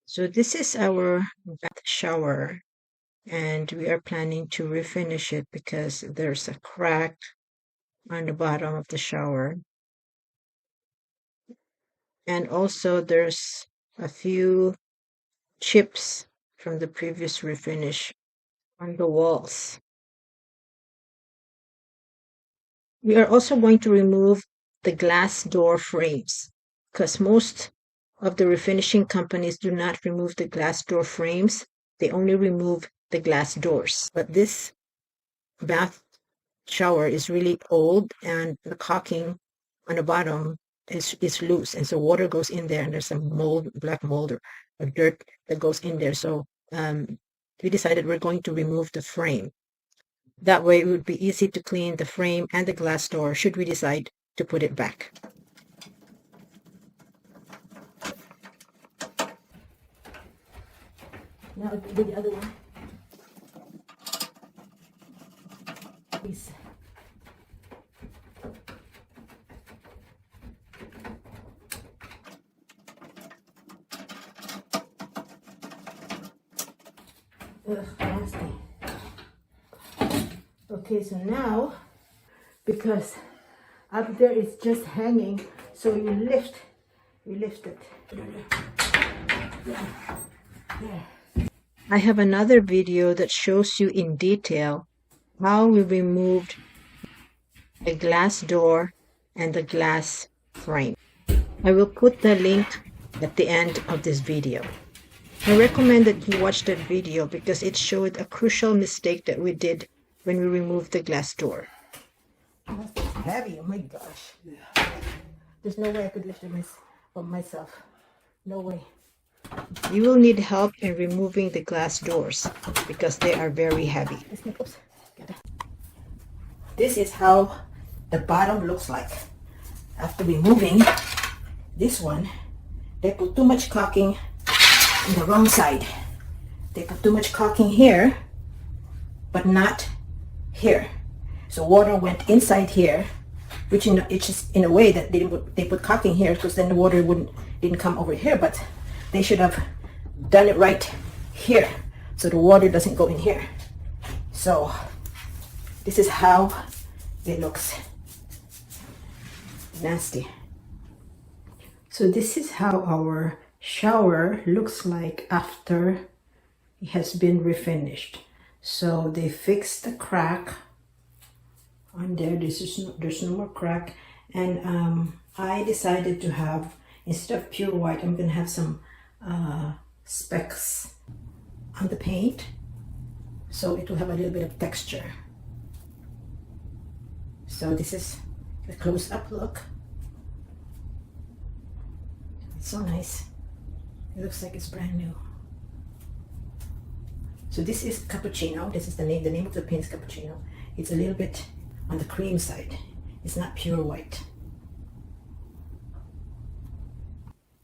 So this is our bath shower, and we are planning to refinish it because there's a crack on the bottom of the shower. And also there's a few chips from the previous refinish on the walls. We are also going to remove the glass door frames because most of the refinishing companies do not remove the glass door frames. They only remove the glass doors. But this bath shower is really old and the caulking on the bottom is loose, and so water goes in there and there's some mold, black mold or dirt that goes in there. So we decided we're going to remove the frame. That way it would be easy to clean the frame and the glass door should we decide to put it back. Now do the other one. Please. Ugh, nasty. Okay, so now, because up there it's just hanging, so you lift it. There. I have another video that shows you in detail how we removed the glass door and the glass frame. I will put the link at the end of this video. I recommend that you watch that video because it showed a crucial mistake that we did when we removed the glass door. It's heavy, oh my gosh. There's no way I could lift it myself. No way. You will need help in removing the glass doors because they are very heavy. Oops. This is how the bottom looks like. After removing this one, they put too much caulking on the wrong side. They put too much caulking here, but not here. So water went inside here, which it's just in a way that they put caulking here because then the water didn't come over here, but they should have done it right here so the water doesn't go in here. So this is how it looks. Nasty. So this is how our shower looks like after it has been refinished. So they fixed the crack on there. There's no more crack, and I decided to have, instead of pure white, I'm gonna have some specks on the paint so it will have a little bit of texture. So this is a close-up look. It's so nice. It looks like it's brand new. So this is cappuccino. This is the name of the paint is cappuccino. It's a little bit on the cream side. It's not pure white.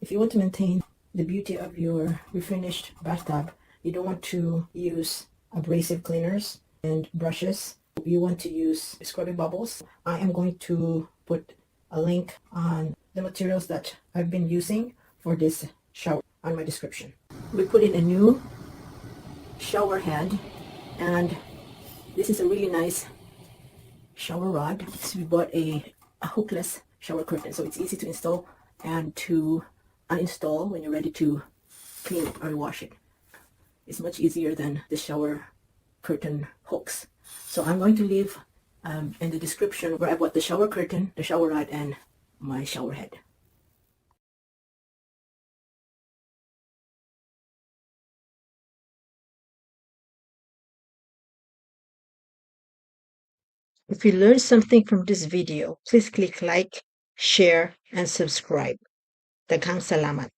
If you want to maintain the beauty of your refinished bathtub, you don't want to use abrasive cleaners and brushes. You want to use scrubby bubbles. I am going to put a link on the materials that I've been using for this shower on my description. We put in a new shower head, and this is a really nice shower rod. So we bought a hookless shower curtain, so it's easy to install and to uninstall when you're ready to clean it or wash it. It's much easier than the shower curtain hooks. So I'm going to leave in the description where I bought the shower curtain, the shower rod, and my shower head. If you learned something from this video, please click like, share, and subscribe. Daghang salamat.